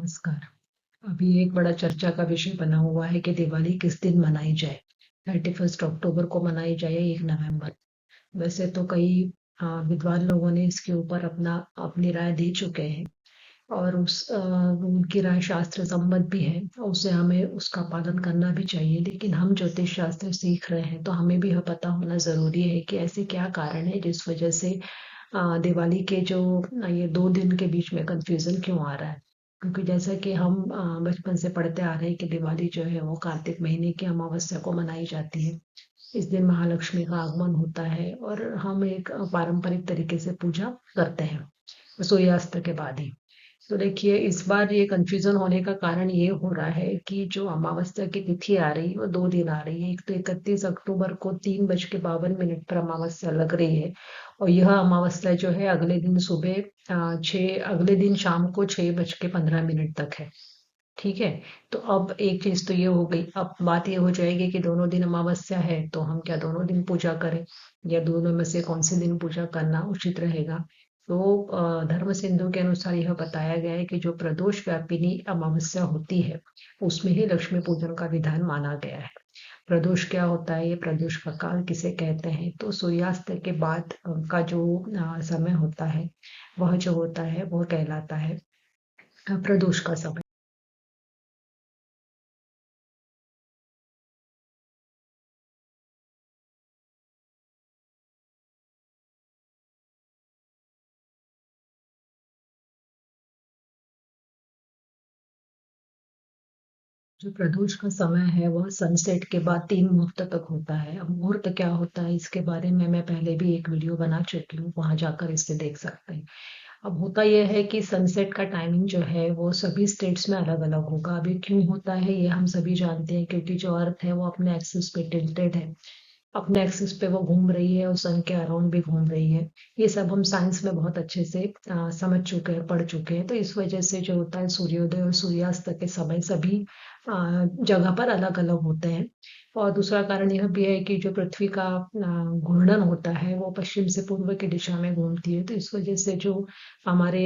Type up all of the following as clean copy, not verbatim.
नमस्कार। अभी एक बड़ा चर्चा का विषय बना हुआ है कि दिवाली किस दिन मनाई जाए। 31 अक्टूबर को मनाई जाए या 1 नवंबर। वैसे तो कई विद्वान लोगों ने इसके ऊपर अपनी राय दे चुके हैं और उनकी राय शास्त्र सम्मत भी है और उसे हमें उसका पालन करना भी चाहिए। लेकिन हम ज्योतिष शास्त्र सीख रहे हैं तो हमें भी यह पता होना ज़रूरी है कि ऐसे क्या कारण है जिस वजह से दिवाली के जो ये 2 दिन के बीच में कन्फ्यूज़न क्यों आ रहा है। क्योंकि जैसा कि हम बचपन से पढ़ते आ रहे हैं कि दिवाली जो है वो कार्तिक महीने की अमावस्या को मनाई जाती है। इस दिन महालक्ष्मी का आगमन होता है और हम एक पारंपरिक तरीके से पूजा करते हैं सूर्यास्त के बाद ही। तो देखिए इस बार ये कन्फ्यूज़न होने का कारण ये हो रहा है कि जो अमावस्या की तिथि आ रही है वो 2 दिन आ रही है। एक तो 31 अक्टूबर को 3:52 पर अमावस्या लग रही है और यह अमावस्या जो है अगले दिन शाम को 6:15 तक है। ठीक है। तो अब एक चीज तो ये हो गई। अब बात ये हो जाएगी कि दोनों दिन अमावस्या है तो हम क्या दोनों दिन पूजा करें या दोनों में से कौन से दिन पूजा करना उचित रहेगा। तो धर्म सिंधु के अनुसार यह बताया गया है कि जो प्रदोष व्यापिनी अमावस्या होती है उसमें ही लक्ष्मी पूजन का विधान माना गया है। प्रदोष क्या होता है, ये प्रदोष का काल किसे कहते हैं, तो सूर्यास्त के बाद का जो समय होता है वह जो होता है वह कहलाता है प्रदोष का समय। जो प्रदोष का समय है वह सनसेट के बाद 3 मुहूर्त तक होता है। अब मुहूर्त क्या होता है इसके बारे में मैं पहले भी एक वीडियो बना चुकी हूँ, वहां जाकर इसे देख सकते हैं। अब होता यह है कि सनसेट का टाइमिंग जो है वो सभी स्टेट्स में अलग अलग होगा। अभी क्यों होता है ये हम सभी जानते हैं, क्योंकि जो अर्थ है वो अपने एक्सिस पे टिल्टेड है। अपने एक्सिस पे वो घूम रही है और सन के अराउंड भी घूम रही है। ये सब हम साइंस में बहुत अच्छे से समझ चुके हैं, पढ़ चुके हैं। तो इस वजह से जो होता है सूर्योदय और सूर्यास्त के समय सभी जगह पर अलग अलग होते हैं। और दूसरा कारण यह भी है कि जो पृथ्वी का घूर्णन होता है वो पश्चिम से पूर्व की दिशा में घूमती है। तो इस वजह से जो हमारे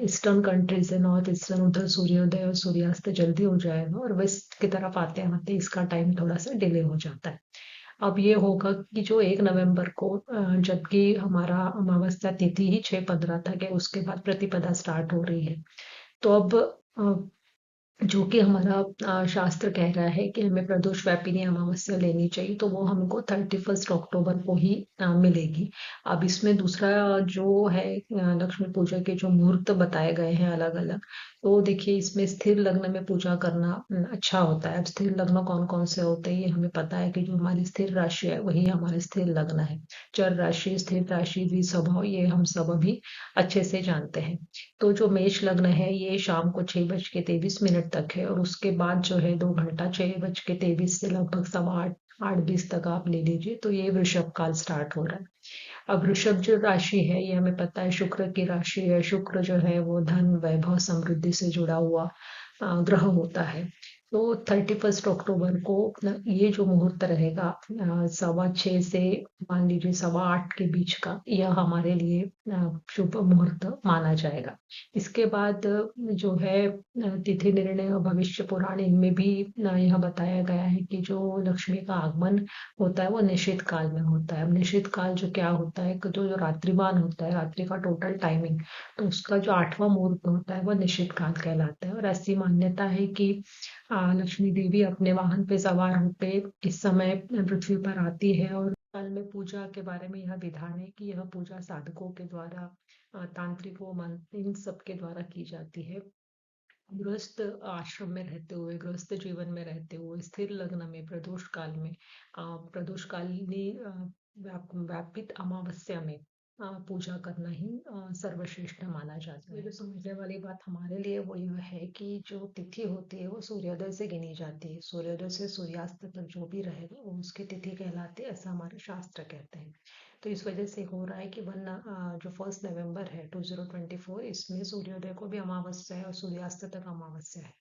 ईस्टर्न कंट्रीज है, नॉर्थ ईस्टर्न, उधर सूर्योदय और सूर्यास्त जल्दी हो जाएगा और वेस्ट की तरफ आते आते इसका टाइम थोड़ा सा डिले हो जाता है। अब ये होगा कि जो 1 नवंबर को जबकि हमारा अमावस्या तिथि ही 6:15 तक है, उसके बाद प्रतिपदा स्टार्ट हो रही है। तो अब जो कि हमारा शास्त्र कह रहा है कि हमें प्रदोष व्यापिनी अमावस्या लेनी चाहिए, तो वो हमको 31 अक्टूबर को ही मिलेगी। अब इसमें दूसरा जो है लक्ष्मी पूजा के जो मुहूर्त बताए गए हैं अलग अलग। तो देखिए इसमें स्थिर लग्न में पूजा करना अच्छा होता है। अब स्थिर लग्न कौन कौन से होते हैं ये हमें पता है कि जो हमारी स्थिर राशि है वही हमारे स्थिर लग्न है। चर राशि, स्थिर राशि, द्विस्वभाव, ये हम सब अभी अच्छे से जानते हैं। तो जो मेष लग्न है ये शाम को 6:23 तक है और उसके बाद जो है 2 घंटा 6:23 से लगभग 8:15 8:20 तक आप ले लीजिए, तो ये वृषभ काल स्टार्ट हो रहा है। अब वृषभ जो राशि है ये हमें पता है शुक्र की राशि है। शुक्र जो है वो धन, वैभव, समृद्धि से जुड़ा हुआ ग्रह होता है। तो 31 अक्टूबर को ये जो मुहूर्त रहेगा 6:15 से मान लीजिए 8:15 के बीच का, यह हमारे लिए शुभ मुहूर्त माना जाएगा। इसके बाद जो है तिथि निर्णय और भविष्य पुराण, इनमें भी यह बताया गया है कि जो लक्ष्मी का आगमन होता है वो निश्चित काल में होता है। अब निश्चित काल जो क्या होता है कि जो रात्रिमान होता है, रात्रि का टोटल टाइमिंग, तो उसका जो 8वां मुहूर्त होता है वो निश्चित काल कहलाता है। और ऐसी मान्यता है कि लक्ष्मी देवी अपने वाहन पे सवार होके इस समय पृथ्वी पर आती है। और काल में पूजा के बारे में यह विधान है कि यह पूजा साधकों के द्वारा, तांत्रिकों, इन सब के द्वारा की जाती है। गृहस्थ आश्रम में रहते हुए, गृहस्थ जीवन में रहते हुए, स्थिर लग्न में, प्रदोष काल में, प्रदोष कालिनी व्यापित अमावस्या में पूजा करना ही सर्वश्रेष्ठ माना जाता है। ये जो समझने वाली बात हमारे लिए वो यह है कि जो तिथि होती है वो सूर्योदय से गिनी जाती है। सूर्योदय से सूर्यास्त तक जो भी रहेगा वो उसकी तिथि कहलाती है, ऐसा हमारे शास्त्र कहते हैं। तो इस वजह से हो रहा है कि जो 1 नवंबर है 2024, इसमें सूर्योदय को भी अमावस्या है और सूर्यास्त तक अमावस्या है।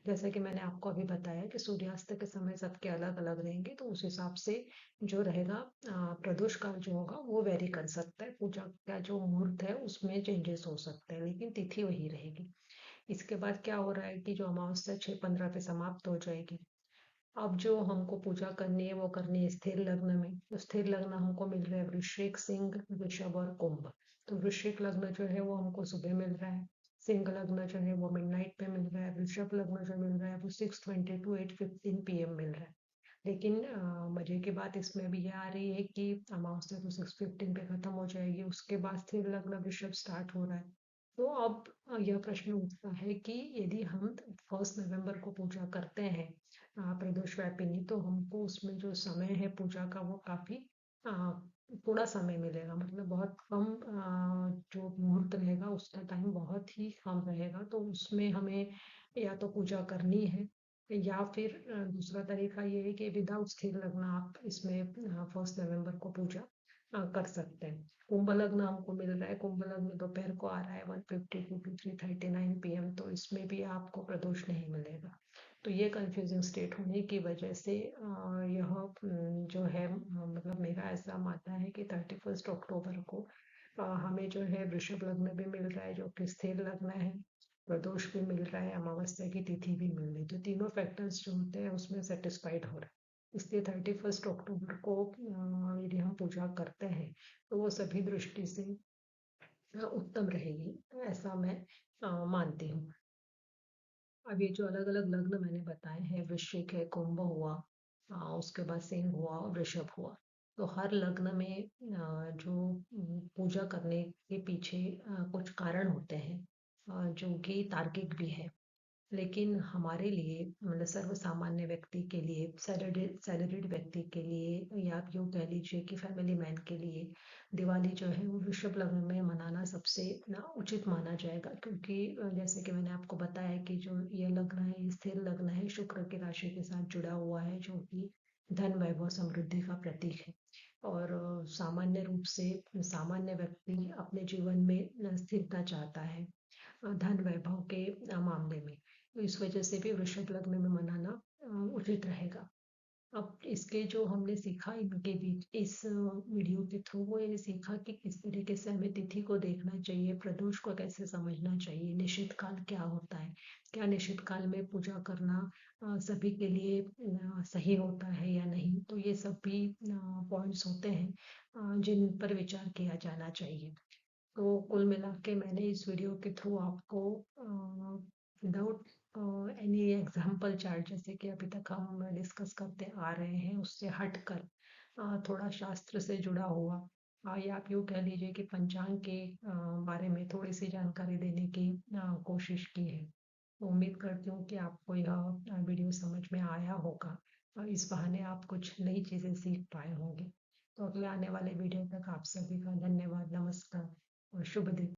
जैसा कि मैंने आपको अभी बताया कि सूर्यास्त के समय सबके अलग अलग रहेंगे, तो उस हिसाब से जो रहेगा प्रदोष काल जो होगा वो वेरी कर सकता है। पूजा का जो मुहूर्त है उसमें चेंजेस हो सकते हैं, लेकिन तिथि वही रहेगी। इसके बाद क्या हो रहा है कि जो अमावस्या 6:15 पे समाप्त हो जाएगी। अब जो हमको पूजा करनी है वो करनी है स्थिर लग्न में। तो स्थिर लग्न हमको मिल रहा है वृश्चिक, सिंह, वृषभ और कुंभ। तो वृश्चिक लग्न जो है वो हमको सुबह मिल रहा है। सिंह लग्न जो है वो मिडनाइट पे मिल रहा है। वृषभ लग्न जो मिल रहा है वो 6:20 to 8:15 PM मिल रहा है। लेकिन मजे की बात इसमें भी ये आ रही है कि अमावस्या तो 6:15 पे खत्म हो जाएगी, उसके बाद स्थिर लग्न वृषभ स्टार्ट हो रहा है। तो अब यह प्रश्न उठता है कि यदि हम 1 नवंबर को पूजा करते हैं प्रदोष व्यापिनी, तो हमको उसमें जो समय है पूजा का वो काफी थोड़ा समय मिलेगा, मतलब बहुत कम जो मुहूर्त रहेगा उसका टाइम बहुत ही कम रहेगा। तो उसमें हमें या तो पूजा करनी है या फिर दूसरा तरीका ये है कि विदाउट स्थिर लग्न आप इसमें 1 नवंबर को पूजा कर सकते हैं। कुंभ लग्न हमको मिल रहा है, कुंभ लग्न दोपहर को आ रहा है 1:52 to 3:39 PM, तो इसमें भी आपको प्रदोष नहीं मिलेगा। तो ये कंफ्यूजिंग स्टेट होने की वजह से यह जो है मतलब मेरा ऐसा मानना है कि 31 अक्टूबर को हमें जो है वृषभ लग्न भी मिल रहा है जो कि स्थिर लग्न है, प्रदोष भी मिल रहा है, अमावस्या की तिथि भी मिल रही है। तो तीनों फैक्टर्स जो होते हैं उसमें सेटिस्फाइड हो रहा है। इसलिए 31 अक्टूबर को यदि हम पूजा करते हैं तो वो सभी दृष्टि से उत्तम रहेगी, ऐसा मैं मानती हूँ। अब ये जो अलग अलग लग्न मैंने बताए हैं, वृश्चिक है, कुंभ हुआ, उसके बाद सिंह हुआ और वृषभ हुआ। तो हर लग्न में जो पूजा करने के पीछे कुछ कारण होते हैं जो कि तार्किक भी है। लेकिन हमारे लिए मतलब सर्व सामान्य व्यक्ति के लिए, सैलरीड व्यक्ति के लिए, या आप यूँ कह लीजिए कि फैमिली मैन के लिए दिवाली जो है वो वृषभ लग्न में मनाना सबसे ना उचित माना जाएगा, क्योंकि जैसे कि मैंने आपको बताया कि जो ये लग्न है, ये स्थिर लग्न है, शुक्र की राशि के साथ जुड़ा हुआ है, जो कि धन, वैभव, समृद्धि का प्रतीक है। और सामान्य रूप से सामान्य व्यक्ति अपने जीवन में स्थिरता चाहता है धन वैभव के मामले में। तो इस वजह से भी वृषभ लग्न में मनाना उचित रहेगा। अब इसके जो हमने सीखा इनके बीच इस वीडियो के थ्रू, वो ये सीखा कि किस तरीके से हमें तिथि को देखना चाहिए, प्रदोष को कैसे समझना चाहिए, निश्चित काल क्या होता है, क्या निश्चित काल में पूजा करना सभी के लिए सही होता है या नहीं। तो ये सब भी पॉइंट्स होते हैं जिन पर विचार किया जाना चाहिए। तो कुल मिला के मैंने इस वीडियो के थ्रू आपको विदाउट एनी एग्जाम्पल चार्ट, जैसे कि अभी तक हम डिस्कस करते आ रहे हैं, उससे हटकर थोड़ा शास्त्र से जुड़ा हुआ या आप यूँ कह लीजिए कि पंचांग के बारे में थोड़ी सी जानकारी देने की कोशिश की है। तो उम्मीद करती हूँ कि आपको यह वीडियो समझ में आया होगा और इस बहाने आप कुछ नई चीज़ें सीख पाए होंगे। तो अगले आने वाले वीडियो तक आप सभी का धन्यवाद, नमस्कार और शुभ दिन।